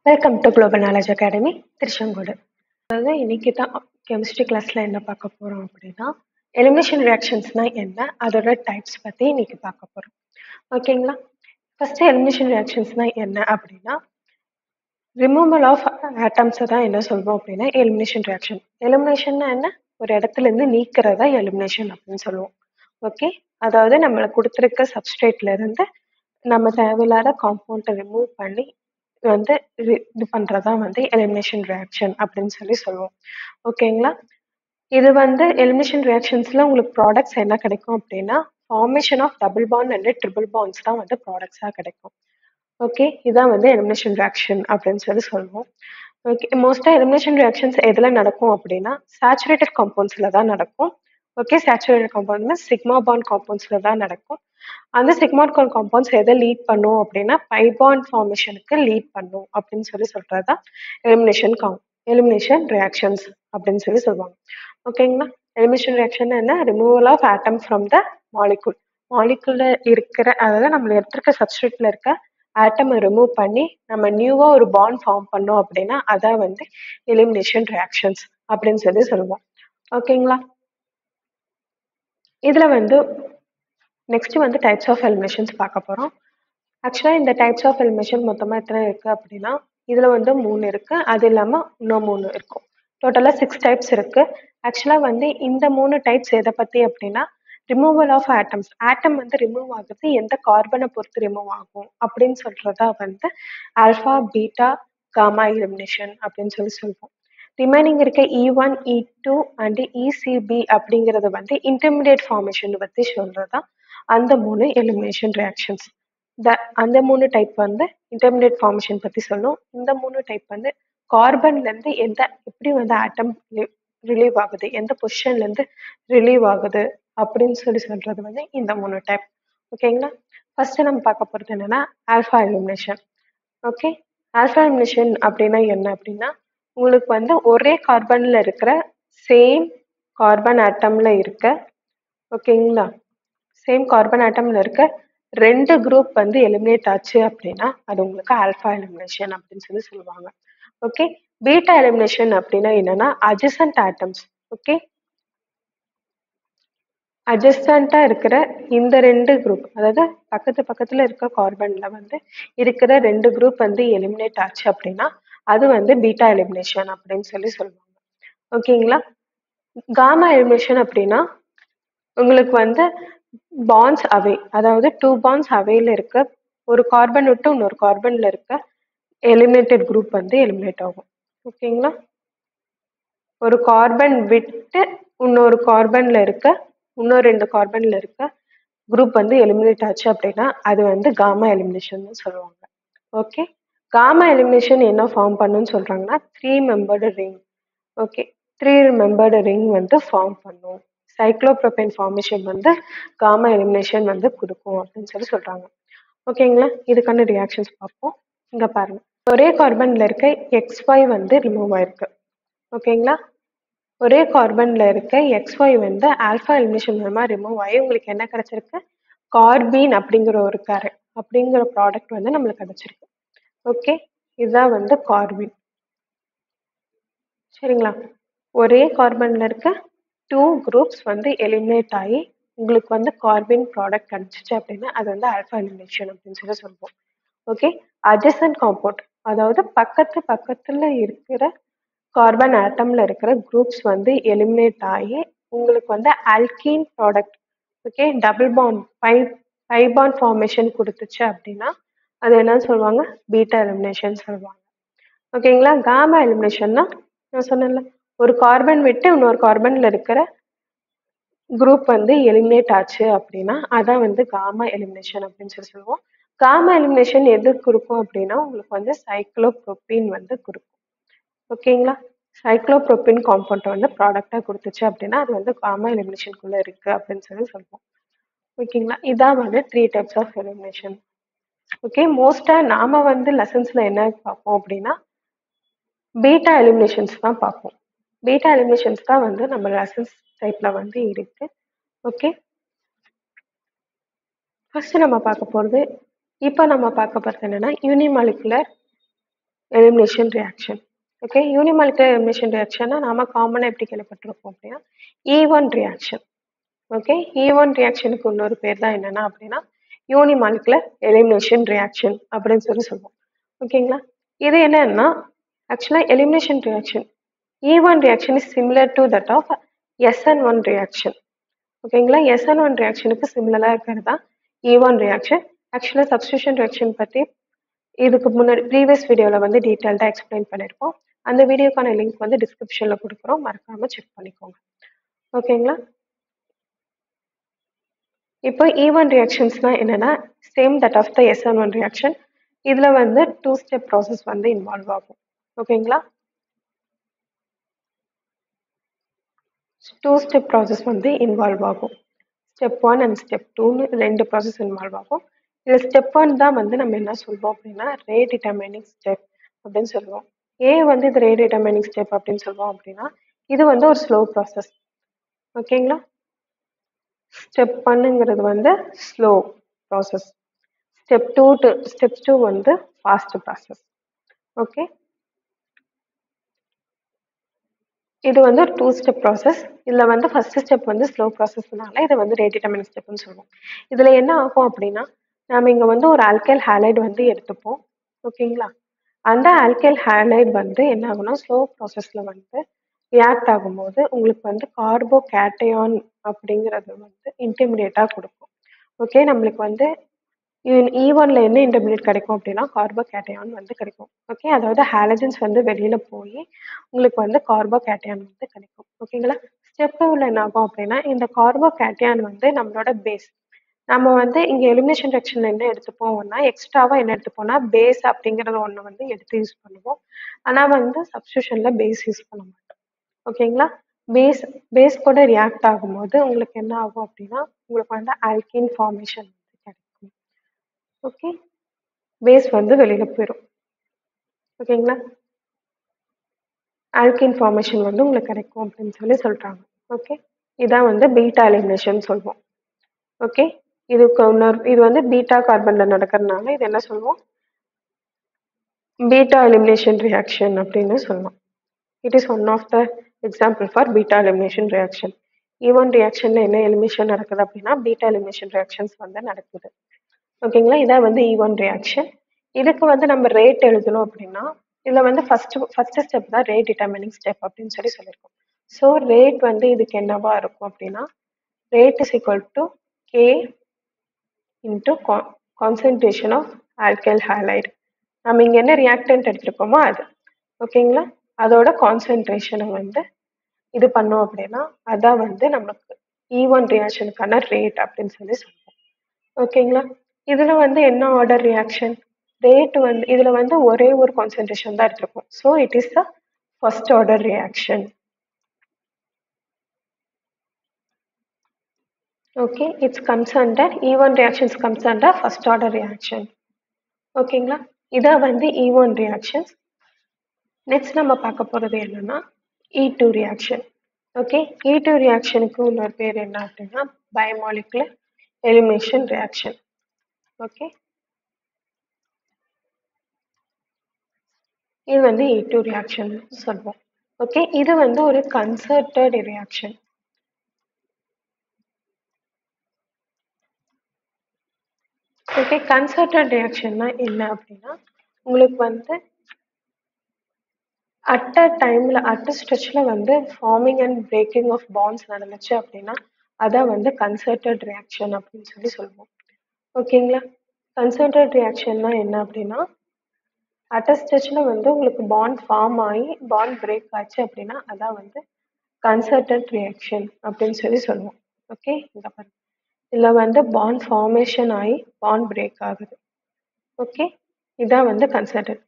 Welcome to global knowledge academy Tiruchengode. அதாவது இன்னைக்கு தான் கெமிஸ்ட்ரி கிளாஸ்ல என்ன பார்க்க போறோம் அப்படின்னா, எலிமினேஷன் ரியாக்ஷன்ஸ்னா என்ன, அதோட டைப்ஸ் பத்தி இன்னைக்கு பார்க்க போறோம். ஓகேங்களா? ஃபர்ஸ்ட் எலிமினேஷன் ரியாக்ஷன்ஸ்னா என்ன அப்படின்னா, ரிமூவல் ஆஃப் ஆட்டம்ஸை தான் என்ன சொல்வோம் அப்படின்னா எலிமினேஷன் ரியாக்ஷன். எலிமினேஷன்னா என்ன? ஒரு இடத்துல இருந்து நீக்கிறதா எலிமினேஷன் அப்படின்னு சொல்லுவோம். ஓகே, அதாவது நம்மளுக்கு கொடுத்துருக்க சப்ஸ்ட்ரேட்ல இருந்து நம்ம தேவையில்லாத காம்பவுண்டை ரிமூவ் பண்ணி வந்து இது பண்றதா வந்து எலிமினேஷன் ரியாக்ஷன் அப்படின்னு சொல்லுவோம். ஓகேங்களா? இது வந்து எலிமினேஷன் ரியாக்ஷன்ஸ்ல உங்களுக்கு ப்ராடக்ட்ஸ் என்ன கிடைக்கும் அப்படின்னா, formation of double bond and triple bonds தான் வந்து ப்ராடக்ட்ஸா கிடைக்கும். ஓகே, இதான் வந்து எலிமினேஷன் ரியாக்ஷன் அப்படின்னு சொல்லுவோம். ஓகே, மோஸ்டா எலிமினேஷன் ரியாக்ஷன்ஸ் எதுல நடக்கும் அப்படின்னா சேச்சுரேட்டட் காம்பவுண்ட்ஸ்ல தான் நடக்கும். ஓகே, சேச்சுரேட்டட் காம்பவுண்ட்னா சிக்மா பாண்ட் காம்பவுண்ட்ஸ்ல தான் நடக்கும். அந்த சிக்மா பாண்ட் காம்பவுண்ட்ஸ் எதை லீட் பண்ணும் அப்படின்னா பை பாண்ட் ஃபார்மேஷனுக்கு லீட் பண்ணும் அப்படின்னு சொல்றதா எலிமினேஷன் எலிமினேஷன் ரியாக்ஷன்ஸ் அப்படின்னு சொல்லுவாங்க. ஓகேங்களா? எலிமினேஷன் ரியாக்ஷன் என்ன? Removal of atom from the molecule. மாலிகுல்ல இருக்கிற, அதாவது நம்ம எடுத்திருக்க சப்ஸ்ட்ரேட்ல இருக்க ஆட்டமை ரிமூவ் பண்ணி நம்ம நியூவா ஒரு பாண்ட் ஃபார்ம் பண்ணோம் அப்படின்னா அதான் வந்து எலிமினேஷன் ரியாக்ஷன்ஸ் அப்படின்னு சொல்லுவோம். ஓகேங்களா? இதுல வந்து நெக்ஸ்ட் வந்து டைப்ஸ் ஆஃப் எலிமினேஷன்ஸ் பார்க்க போறோம். ஆக்சுவலா இந்த டைப்ஸ் ஆஃப் எலிமினேஷன் மொத்தமா எத்தனை இருக்கு அப்படின்னா, இதுல வந்து 3 இருக்கு. அது இல்லாம இன்னும் 3 இருக்கும். டோட்டலா 6 டைப்ஸ் இருக்கு. ஆக்சுவலா வந்து இந்த 3 டைப்ஸ் எதை பத்தி அப்படின்னா, ரிமூவல் ஆஃப் ஆட்டம்ஸ். ஆட்டம் வந்து ரிமூவ் ஆகுறது எந்த கார்பனை பொறுத்து ரிமூவ் ஆகும் அப்படின்னு சொல்றதா வந்து ஆல்ஃபா, பீட்டா, காமா எலிமினேஷன் அப்படின்னு சொல்லுவோம். ரிமைனிங் இருக்க E1, E2 அண்ட் ECB அப்படிங்கிறது வந்து இன்டர்மீடியட் ஃபார்மேஷன் பத்தி சொல்றதா அந்த 3 எலிமினேஷன் ரியாக்ஷன்ஸ். அந்த 3 டைப் வந்து இன்டர்மீடியட் ஃபார்மேஷன் பத்தி சொல்லும். இந்த 3 டைப் வந்து கார்பன்ல இருந்து எப்படி வந்து ஆட்டம் ரிலீவ் ஆகுது, எந்த பொசிஷன்ல இருந்து ரிலீவ் ஆகுது அப்படின்னு சொல்றது வந்து இந்த 3 டைப். ஓகேங்களா? ஃபர்ஸ்ட் நம்ம பார்க்க போறது என்னன்னா alpha elimination. Okay, alpha elimination அப்படின்னா என்ன அப்படின்னா, உங்களுக்கு வந்து ஒரே கார்பன்ல இருக்கிற சேம் கார்பன் ஆட்டம்ல இருக்க, ஓகேங்களா, சேம் கார்பன் ஆட்டம்ல இருக்க 2 குரூப் வந்து எலிமினேட் ஆச்சு அப்படின்னா அது உங்களுக்கு ஆல்ஃபா எலிமினேஷன் அப்படின்னு சொல்லுவாங்க. ஓகே, பீட்டா எலிமினேஷன் அப்படின்னா என்னன்னா அட்ஜசன்ட் ஆட்டம்ஸ். ஓகே, அட்ஜஸ்டண்டா இருக்கிற இந்த 2 குரூப், அதாவது பக்கத்து பக்கத்துல இருக்க கார்பன்ல வந்து இருக்கிற 2 குரூப் வந்து எலிமினேட் ஆச்சு அப்படின்னா அது வந்து பீட்டா எலிமினேஷன் அப்படின்னு சொல்லுவாங்க. ஓகேங்களா? காமா எலிமினேஷன் அப்படின்னா உங்களுக்கு வந்து பாண்ட்ஸ் அவே, அதாவது 2 பாண்ட்ஸ் அவேல இருக்க ஒரு கார்பன் விட்டு இன்னொரு கார்பன்ல இருக்க எலிமினேட்டட் குரூப் வந்து எலிமினேட் ஆகும். ஓகேங்களா? ஒரு கார்பன் விட்டு இன்னொரு கார்பன்ல இருக்க இன்னொரு 2 கார்பன்ல இருக்க குரூப் வந்து எலிமினேட் ஆச்சு அப்படின்னா அது வந்து காமா எலிமினேஷன் சொல்லுவாங்க. ஓகே, காமா எலிமினேஷன் என்ன ஃபார்ம் பண்ணுன்னு சொல்றாங்கன்னா 3 membered ring. Okay, 3 membered ring வந்து ஃபார்ம் பண்ணும். சைக்ளோப்ரோபேன் ஃபார்மேஷன் வந்து காமா எலிமினேஷன் வந்து கொடுக்கும் அப்படின்னு சொல்றாங்க. ஓகேங்களா? இதுக்கான ரியாக்ஷன்ஸ் பார்ப்போம். இங்க பாருங்க, ஒரே கார்பன்ல இருக்க XY வந்து ரிமூவ் ஆயிருக்கு. ஓகேங்களா? ஒரே கார்பன்ல இருக்க XY வந்து ஆல்ஃபா எலிமினேஷன் மூலமா ரிமூவ் ஆகி உங்களுக்கு என்ன கிடைச்சிருக்கு? கார்பீன் அப்படிங்கிற ஒரு அப்படிங்கிற ப்ராடக்ட் வந்து நம்மளுக்கு கிடைச்சிருக்கு. ஓகே, இதுதான் வந்து கார்பீன். சரிங்களா? ஒரே கார்பன்ல இருக்க 2 குரூப்ஸ் வந்து எலிமினேட் ஆகி உங்களுக்கு வந்து கார்பீன் ப்ராடக்ட் கிடைச்சிச்சு அப்படின்னா அது வந்து ஆல்ஃபா எலிமினேஷன் அப்படின்னு சொல்லுவோம். ஓகே, அட்ஜசன்ட் காம்பவுண்ட், அதாவது பக்கத்துல இருக்கிற கார்பன் ஆட்டம்ல இருக்கிற குரூப்ஸ் வந்து எலிமினேட் ஆகி உங்களுக்கு வந்து alkene product, okay, double bond by bond formation கொடுத்துச்சு அப்படின்னா அது என்னன்னு சொல்லுவாங்க? பீட்டா எலிமினேஷன் சொல்லுவாங்க. ஓகேங்களா? காமா எலிமினேஷன்னா நான் சொன்னேன்ல, ஒரு கார்பன் விட்டு இன்னொரு கார்பன்ல இருக்கிற குரூப் வந்து எலிமினேட் ஆச்சு அப்படின்னா அதான் வந்து காமா எலிமினேஷன் அப்படின்னு சொல்லுவோம். காமா எலிமினேஷன் எது கொடுக்கும் அப்படின்னா உங்களுக்கு வந்து சைக்ளோப்ரோபீன் வந்து கொடுக்கும். ஓகேங்களா? சைக்ளோப்ரோபீன் காம்பவுண்ட் வந்து ப்ராடக்டா கொடுத்துச்சு அப்படின்னா அது வந்து காமா எலிமினேஷனுக்குள்ள இருக்கு அப்படின்னு சொல்லுவோம். ஓகேங்களா? இதான் வந்து 3 டைப்ஸ் ஆஃப் எலிமினேஷன். ஓகே, மோஸ்டா நாம வந்து லெசன்ஸ்ல என்ன பார்ப்போம் அப்படின்னா பீட்டா எலிமினேஷன்ஸ் தான் பார்ப்போம். பீட்டா எலிமினேஷன்ஸ் தான் வந்து நம்ம லெசன்ஸ் டைப்ல வந்து இருக்கு. ஓகே, ஃபர்ஸ்ட் நம்ம பார்க்க போறது, இப்போ நம்ம பார்க்க போறது என்னன்னா unimolecular elimination reaction. Okay, unimolecular elimination ரியாக்ஷன்னா நாம காமனாக எப்படி கேள்விப்பட்டிருப்போம் அப்படின்னா ஈவன் ரியாக்ஷன். ஓகே, ஈவன் ரியாக்ஷனுக்கு இன்னொரு பேர் தான் என்னன்னா அப்படின்னா யூனிமாலிகுலர் எலிமினேஷன் ரியாக்ஷன் அப்படின்னு சொல்லுவோம். ஓகேங்களா, இது என்னன்னா ஆக்சுவலாக elimination reaction even reaction is similar to that of SN1 reaction. ஓகேங்களா, SN1 ரியாக்ஷனுக்கு சிமிலராக இருக்கிறது தான் ஈவன் ரியாக்ஷன். ஆக்சுவலாக சப்ஸ்டியூஷன் ரியாக்ஷன் பற்றி இதுக்கு முன்னாடி ப்ரீவியஸ் வீடியோவில் வந்து டீட்டெயில்டாக எக்ஸ்பிளைன் பண்ணியிருப்போம். அந்த வீடியோக்கான லிங்க் வந்து டிஸ்கிரிப்ஷனில் கொடுக்குறோம், மறக்காமல் செக் பண்ணிக்கோங்க. ஓகேங்களா, இப்போ ஈவன் ரியாக்ஷன்ஸ்னால் என்னென்னா same that of the SN1 reaction. இதில் வந்து 2 ஸ்டெப் ப்ராசஸ் வந்து இன்வால்வ் ஆகும். ஓகேங்களா, 2 ஸ்டெப் ப்ராசஸ் வந்து இன்வால்வ் ஆகும். ஸ்டெப் 1 அண்ட் ஸ்டெப் 2ன்னு 2 ப்ராசஸ் இன்வால்வ் ஆகும். இதில் ஸ்டெப் 1 தான் வந்து நம்ம என்ன சொல்வோம் அப்படின்னா ரே டிட்டர்மைனிங் ஸ்டெப் அப்படின்னு சொல்லுவோம். ஏன் வந்து இது ரே டிட்டர்மைனிங் ஸ்டெப் அப்படின்னு சொல்லுவோம் அப்படின்னா இது வந்து ஒரு ஸ்லோ ப்ராசஸ். ஓகேங்களா, ஸ்டெப் 1ங்கிறது வந்து ஸ்லோ ப்ராசஸ், ஸ்டெப் 2 வந்து ஃபாஸ்ட் ப்ராசஸ். ஓகே, இது வந்து ஒரு 2 ஸ்டெப் ப்ராசஸ். இதில் வந்து ஃபர்ஸ்ட் ஸ்டெப் வந்து ஸ்லோ ப்ராசஸ்னால இதை வந்து ரே டிட்டர்மைனிங் ஸ்டெப்னு சொல்லுவோம். இதில் என்ன ஆகும் அப்படின்னா நம்ம இங்கே வந்து ஒரு ஆல்கைல் ஹாலைடு வந்து எடுத்துப்போம். ஓகேங்களா, அந்த ஆல்கைல் ஹாலைடு வந்து என்ன ஆகும்னா ஸ்லோ ப்ராசஸில் வந்து ரியாக்ட் ஆகும்போது உங்களுக்கு வந்து கார்போ கேட்டையான் அப்படிங்கிறது வந்து இன்டர்மீடியட்டாக கொடுக்கும். ஓகே, நம்மளுக்கு வந்து ஈவன்ல என்ன இன்டர்மீடியட் கிடைக்கும் அப்படின்னா கார்போ கேட்டையான் வந்து கிடைக்கும். ஓகே, அதாவது ஹாலஜன்ஸ் வந்து வெளியில போய் உங்களுக்கு வந்து கார்போ கேட்டையான் வந்து கிடைக்கும். ஓகேங்களா, ஸ்டெப் 2ல என்ன ஆகும் அப்படின்னா இந்த கார்போ கேட்டையான் வந்து நம்மளோட பேஸ். நம்ம வந்து இங்க எலிமினேஷன் ரியாக்ஷன்ல என்ன எடுத்துப்போம்னா எக்ஸ்ட்ராவா என்ன எடுத்துப்போம்னா பேஸ் அப்படிங்கறத ஒண்ணு வந்து எடுத்து யூஸ் பண்ணுவோம். ஆனா வந்து சப்ஸ்டியூஷன்ல பேஸ் யூஸ் பண்ண மாட்டோம். ஓகேங்களா, பேஸ் பேஸ் கூட ரியாக்ட் ஆகும்போது உங்களுக்கு என்ன ஆகும் அப்படின்னா உங்களுக்கு வந்து ஆல்கீன் ஃபார்மேஷன் வந்து கிடைக்கும். ஓகே, பேஸ் வந்து வெளியில போயிடும். ஓகேங்களா, ஆல்கீன் ஃபார்மேஷன் வந்து உங்களுக்கு கிடைக்கும் அப்படின்னு சொல்றாங்க. ஓகே, இதான் வந்து பீட்டா எலிமினேஷன் சொல்லுவோம். ஓகே, இதுக்கு இது வந்து பீட்டா கார்பன்ல நடக்கிறதுனால இது என்ன சொல்லுவோம் பீட்டா எலிமினேஷன் ரியாக்ஷன் அப்படின்னு சொல்லலாம். It is one of the example for beta elimination reaction. E one ரியாக்ஷன்ல என்ன எலிமினேஷன் நடக்குது அப்படின்னா பீட்டா எலிமினேஷன் ரியாக்ஷன்ஸ் வந்து நடக்குது. ஓகேங்களா, இதான் வந்து ஈவன் ரியாக்ஷன். இதுக்கு வந்து நம்ம ரேட் எழுதணும் அப்படின்னா இதுல வந்து ஃபர்ஸ்ட் ஸ்டெப் தான் ரேட் டிட்டர்மினிங் ஸ்டெப் அப்படின்னு சொல்லியிருக்கோம். ஸோ ரேட் வந்து இதுக்கு என்னவா இருக்கும் அப்படின்னா rate is equal to K into concentration of alkyl halide. நம்ம இங்க என்ன ரியாக்டன்ட் எடுத்திருக்கோமோ அது. ஓகேங்களா, அதோட கான்சன்ட்ரேஷனை வந்து இது பண்ணோம் அப்படின்னா அதான் வந்து நமக்கு ஈவன் ரியாக்ஷனுக்கான ரேட் அப்படின்னு சொல்லுவோம். ஓகேங்களா, இதுல வந்து என்ன ஆர்டர் ரியாக்ஷன் ரேட் வந்து இதுல வந்து ஒரே ஒரு கான்சன்ட்ரேஷன் தான் எடுத்திருக்கும். So it is the first order reaction. Okay, it's comes under E one reactions comes under first order reaction. ஓகேங்களா, இதான் வந்து ஈவன் ரியாக்ஷன்ஸ். நெக்ஸ்ட் நம்ம பார்க்க போகிறது என்னன்னா E2 ரியாக்ஷன். ஓகே, E2 ரியாக்ஷனுக்கு இன்னொரு பேர் என்ன அப்படின்னா பயோமாலிகுலர் எலிமினேஷன் ரியாக்ஷன். ஓகே, இது வந்து E2 ரியாக்ஷன் சொல்லுவோம். ஓகே, இது வந்து ஒரு கன்சர்டட் ரியாக்ஷன். ஓகே, கன்சர்டட் ரியாக்ஷன்னா என்ன அப்படின்னா உங்களுக்கு வந்து அட் அ டைம்ல அட் அ ஸ்ட்ரெச்ல வந்து forming and breaking of bonds நடந்துச்சு அப்படின்னா அதான் வந்து கன்சர்டட் ரியாக்ஷன் அப்படின்னு சொல்லுவோம். ஓகேங்களா, கன்சர்டட் ரியாக்ஷன்னா என்ன அப்படின்னா அட் அ ஸ்டேஜ்ல வந்து உங்களுக்கு பாண்ட் ஃபார்ம் ஆகி பாண்ட் பிரேக் ஆச்சு அப்படின்னா அதான் வந்து கன்சர்டட் ரியாக்ஷன் அப்படின்னு சொல்லுவோம். ஓகே, இந்த பாருங்க இதில் வந்து பாண்ட் ஃபார்மேஷன் ஆகி பாண்ட் பிரேக் ஆகுது. ஓகே, இதான் வந்து கன்சர்டட்.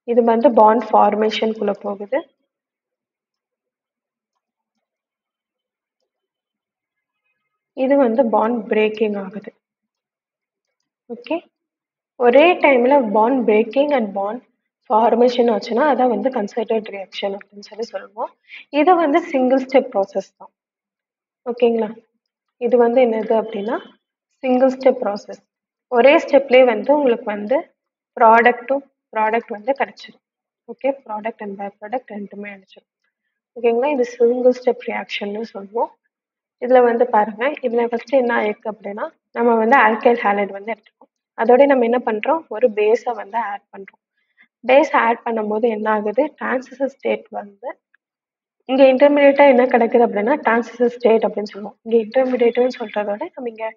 இது வந்து பாண்ட் ஃபார்மேஷனுக்குள்ள போகுது. இது வந்து பாண்ட் பிரேக்கிங் ஆகுது. ஓகே, ஒரே டைம்ல bond braking and bond formation ஆச்சுன்னா அதான் வந்து கன்சர்டட் ரியாக்ஷன் அப்படின்னு சொல்லுவோம். இது வந்து சிங்கிள் ஸ்டெப் ப்ராசஸ் தான். ஓகேங்களா, இது வந்து என்னது அப்படின்னா சிங்கிள் ஸ்டெப் ப்ராசஸ். ஒரே ஸ்டெப்லேயே வந்து உங்களுக்கு வந்து ப்ராடக்ட் வந்து கிடைச்சிடும். Okay, product and by product ரெண்டுமே அடிச்சிடும். ஓகேங்களா, இது சிங்கிள் ஸ்டெப் ரியாக்ஷன்னு சொல்லுவோம். இதில் வந்து பாருங்கள், இதில் ஃபஸ்ட்டு என்ன ஆயிருக்கு அப்படின்னா, நம்ம வந்து ஆல்கைல் ஹாலைடு வந்து எடுத்துக்கோம். அதோட நம்ம என்ன பண்ணுறோம், ஒரு பேஸை வந்து ஆட் பண்ணுறோம். பேஸ் ஆட் பண்ணும்போது என்ன ஆகுது, டிரான்சிஷன் ஸ்டேட் வந்து இங்கே இன்டர்மீடியட்டாக என்ன கிடைக்குது அப்படின்னா டிரான்சிஷன் ஸ்டேட் அப்படின்னு சொல்லுவோம். இங்கே இன்டர்மீடியட்னு சொல்கிறதோட நம்ம இங்கே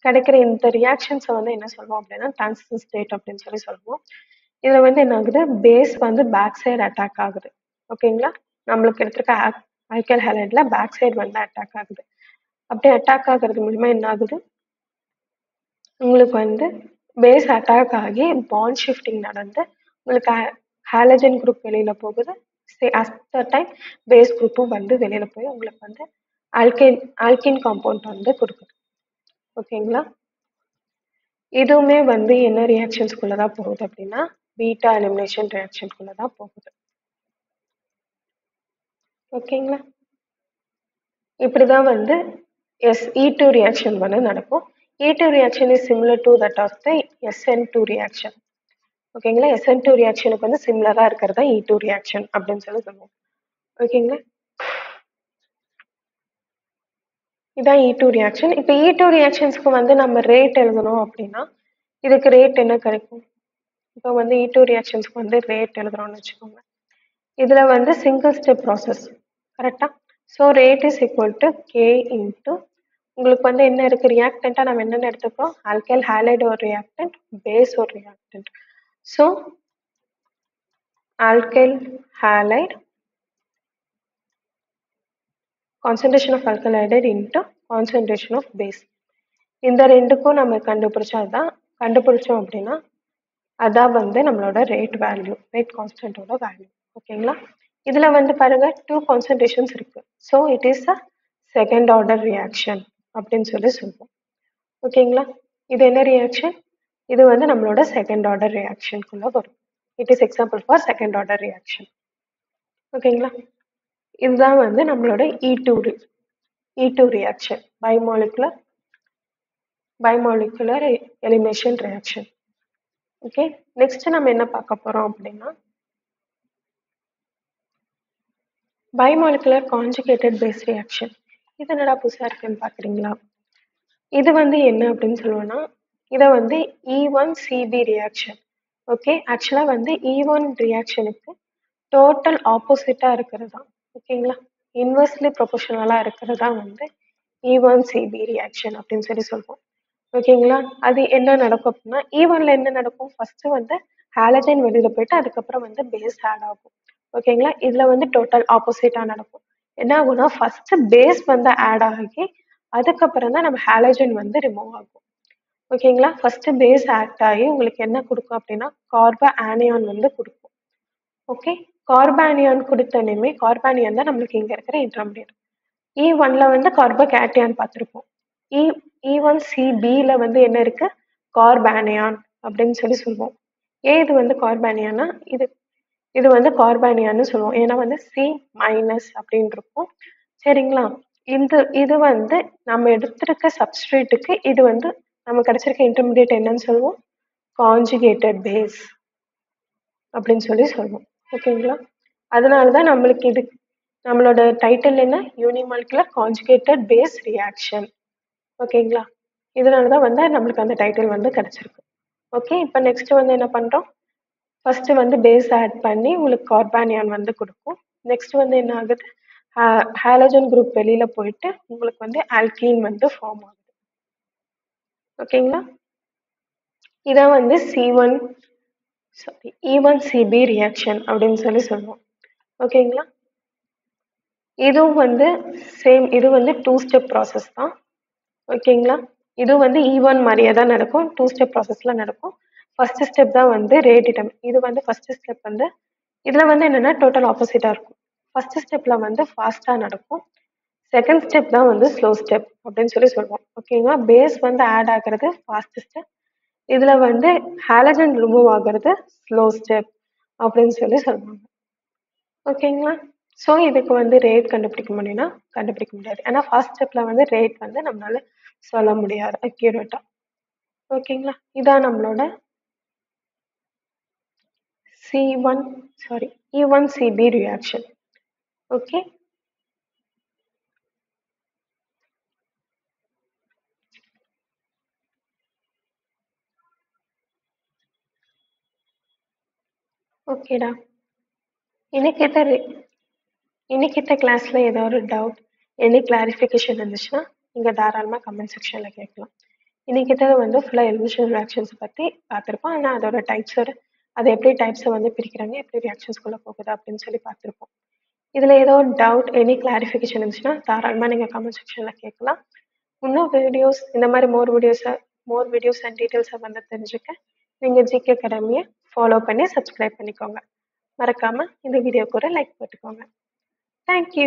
கிடைக்கிற இந்த ரியாக்ஷன்ஸை வந்து என்ன சொல்லுவோம் அப்படின்னா டிரான்சிஷன் ஸ்டேட் அப்படின்னு சொல்லுவோம். இதில் வந்து என்ன ஆகுது, பேஸ் வந்து பேக் சைடு அட்டாக் ஆகுது. ஓகேங்களா, நம்மளுக்கு எடுத்திருக்க ஆல்கைல் ஹாலைடில் பேக் சைடு வந்து அட்டாக் ஆகுது. அப்படியே அட்டாக் ஆகுறது மூலிமா என்ன ஆகுது, உங்களுக்கு வந்து பேஸ் அட்டாக் ஆகி பாண்ட் ஷிஃப்டிங் நடந்து உங்களுக்கு ஹாலஜன் குரூப் வெளியில் போகுது. அட் த டைம் பேஸ் குரூப்பும் வந்து வெளியில் போய் உங்களுக்கு வந்து ஆல்கின் காம்பவுண்ட் வந்து கொடுக்குது. ஓகேங்களா, இதுவுமே வந்து என்ன ரியாக்ஷன்ஸ்குள்ளே தான் போகுது அப்படின்னா பீட்டா எலிமினேஷன் ரியாக்ஷனுக்குள்ளே தான் போகுது. ஓகேங்களா, இப்படி தான் வந்து E2 ரியாக்ஷன் வந்து நடக்கும். E2 reaction is similar to that of the SN2 reaction. ஓகேங்களா, SN2 ரியாக்ஷனுக்கு வந்து சிமிலராக இருக்கிறதா E2 ரியாக்ஷன் அப்படின்னு சொல்லுவோம். ஓகேங்களா, இதான் E2 ரியாக்ஷன். இப்போ E2 ரியாக்ஷன்ஸ்க்கு வந்து நம்ம ரேட் எழுதணும் அப்படின்னா இதுக்கு ரேட் என்ன கிடைக்கும், இப்போ வந்து E2 ரியாக்ஷன்ஸ்க்கு வந்து ரேட் எழுதுறோம்னு வச்சுக்கோங்க. இதில் வந்து சிங்கிள் ஸ்டெப் ப்ராசஸ் கரெக்டாக. So rate is equal to K into உங்களுக்கு வந்து என்ன இருக்குது, ரியாக்டண்ட்டாக நம்ம என்னென்ன எடுத்துக்கிறோம், ஆல்கைல் ஹாலைடு ஒரு ரியாக்டன்ட், பேஸ் ஒரு reactant. So alkyl halide concentration of alkyl halide into concentration of base, இந்த ரெண்டுக்கும் நம்ம கண்டுபிடிச்சோம் அப்படின்னா அதான் வந்து நம்மளோட ரேட் வேல்யூ, ரேட் கான்ஸ்டன்டோட வேல்யூ. ஓகேங்களா, இதில் வந்து பாருங்க 2 கான்சன்ட்ரேஷன்ஸ் இருக்கு. So it is a second order reaction அப்படின்னு சொல்லுவோம். ஓகேங்களா, இது என்ன ரியாக்ஷன், இது வந்து நம்மளோட செகண்ட் ஆர்டர் ரியாக்ஷனுக்குள்ள வரும். It is example for second order reaction. ஓகேங்களா, இதுதான் வந்து நம்மளோட E2 reaction, bimolecular elimination reaction. Okay, next நம்ம என்ன பார்க்க போறோம் அப்படின்னா பைமாலிகுலர் கான்ஜுகேட்டட் பேஸ் ரியாக்ஷன். இது என்னடா புதுசாக இருக்குன்னு பார்க்குறீங்களா, இது வந்து என்ன அப்படின்னு சொல்லுவோம்னா இதை வந்து E1CB ரியாக்ஷன். ஓகே, ஆக்சுவலாக வந்து E1 ரியாக்ஷனுக்கு டோட்டல் ஆப்போசிட்டாக இருக்கிறது தான். ஓகேங்களா, இன்வெர்ஸ்லி ப்ரொபோஷனலாக இருக்கிறது தான் வந்து E1CB ரியாக்ஷன் அப்படின்னு சொல்லுவோம். ஓகேங்களா, அது என்ன நடக்கும் அப்படின்னா E1ல என்ன நடக்கும், ஃபர்ஸ்ட் வந்து ஹாலஜன் வெளியில் போயிட்டு அதுக்கப்புறம் வந்து பேஸ் ஆட் ஆகும். ஓகேங்களா, இதில் வந்து டோட்டல் ஆப்போசிட்டாக நடக்கும். என்ன ஆகும்னா ஃபர்ஸ்ட் பேஸ் வந்து ஆட் ஆகி அதுக்கப்புறம் தான் நம்ம ஹாலஜன் வந்து ரிமூவ் ஆகும். ஓகேங்களா, ஃபர்ஸ்ட் பேஸ் ஆக்ட் ஆகி உங்களுக்கு என்ன கொடுக்கும் அப்படின்னா கார்பன் ஆனியான் வந்து கொடுக்கும். ஓகே, கார்பானியான் கொடுத்தனையுமே கார்பானியான் தான் நம்மளுக்கு இங்கே இருக்கிற இன்டர்மீடியட். E1ல வந்து கார்போகேட்டியான் பார்த்துருப்போம். E1CBல வந்து என்ன இருக்கு, கார்பானியான் அப்படின்னு சொல்லுவோம். ஏன் இது வந்து கார்பானியானா இது வந்து கார்பானியான்னு சொல்லுவோம், ஏன்னா வந்து C- அப்படின்னு இருக்கும். சரிங்களா, இது வந்து நம்ம எடுத்திருக்க சப்ஸ்ட்ரேட்டுக்கு இது வந்து நம்ம கிடைச்சிருக்க இன்டர்மீடியட் என்னன்னு சொல்லுவோம், கான்ஜுகேட்டட் பேஸ் அப்படின்னு சொல்லுவோம். ஓகேங்களா, அதனால தான் நம்மளுக்கு இது நம்மளோட டைட்டில் என்ன, யூனிமாலிகுலர் கான்ஜுகேட்டட் பேஸ் ரியாக்ஷன். ஓகேங்களா, இதனால தான் வந்து நம்மளுக்கு அந்த டைட்டில் வந்து கிடைச்சிருக்கு. ஓகே, இப்போ நெக்ஸ்ட் வந்து என்ன பண்ணுறோம், ஃபர்ஸ்ட் வந்து பேஸ் ஆட் பண்ணி உங்களுக்கு கார்பானியான் வந்து கொடுக்கும். நெக்ஸ்ட் வந்து என்ன ஆகுது, ஹாலஜன் குரூப் வெளியில போயிட்டு உங்களுக்கு வந்து ஆல்கீன் வந்து ஃபார்ம் ஆகுது. ஓகேங்களா, இதான் வந்து E1CB ரியாக்ஷன் அப்படின்னு சொல்லுவோம். ஓகேங்களா, இதுவும் வந்து சேம், இது வந்து 2 ஸ்டெப் ப்ராசஸ் தான். ஓகேங்களா, இது வந்து E1 மாதிரியே தான் நடக்கும், 2 ஸ்டெப் ப்ராசஸ்ல நடக்கும். ஃபர்ஸ்ட் ஸ்டெப் தான் வந்து ரேடிடம், இது வந்து ஃபர்ஸ்ட் ஸ்டெப் வந்து இதில் வந்து என்னென்னா டோட்டல் ஆப்போசிட்டாக இருக்கும். ஃபர்ஸ்ட் ஸ்டெப்பில் வந்து ஃபாஸ்ட்டாக நடக்கும், செகண்ட் ஸ்டெப் தான் வந்து ஸ்லோ ஸ்டெப் அப்படின்னு சொல்லுவோம். ஓகேங்களா, பேஸ் வந்து ஆட் ஆகிறது ஃபாஸ்ட் ஸ்டெப், இதில் வந்து ஹாலஜன் ரிமூவ் ஆகிறது ஸ்லோ ஸ்டெப் அப்படின்னு சொல்லுவாங்க. ஓகேங்களா, ஸோ இதுக்கு வந்து ரேட் கண்டுபிடிக்க முடியாது, ஏன்னா ஃபர்ஸ்ட் ஸ்டெப்பில் வந்து ரேட் வந்து நம்மளால சொல்ல முடியாது அக்யூரேட்டாக. ஓகேங்களா, இதான் நம்மளோட C1, sorry, E1CB reaction. Okay. ஓகேடா. இன்னைக்கு இந்த இன்னைக்கு இந்த கிளாஸ்ல ஏதோ ஒரு டவுட், எனி கிளாரிஃபிகேஷன் இருந்துச்சுன்னா நீங்க தாராளமா கமெண்ட் செக்ஷன்ல கேட்கலாம். இன்னைக்கு இதை வந்து ஃபுல்லா எலிமினேஷன் ரியாக்ஷன்ஸ் பத்தி பார்த்திருப்போம். ஆனா அதோட டைப்ஸோட அதை எப்படி டைப்ஸை வந்து பிரிக்கிறாங்க, எப்படி ரியாக்ஷன்ஸ்குள்ள போகுது அப்படின்னு சொல்லி பார்த்திருப்போம். இதுல ஏதோ டவுட், எனி கிளாரிஃபிகேஷன் இருந்துச்சுன்னா தாராளமா நீங்க கமெண்ட் செக்ஷன்ல கேட்கலாம். இன்னும் வீடியோஸ், இந்த மாதிரி மோர் வீடியோஸ் அண்ட் டீட்டெயில்ஸை வந்து தெரிஞ்சுக்க நீங்க ஜிகே அகாடமியை ஃபாலோ பண்ணி சப்ஸ்கிரைப் பண்ணிக்கோங்க. மறக்காம இந்த வீடியோக்கு ஒரு லைக் போட்டுக்கோங்க. தேங்க்யூ.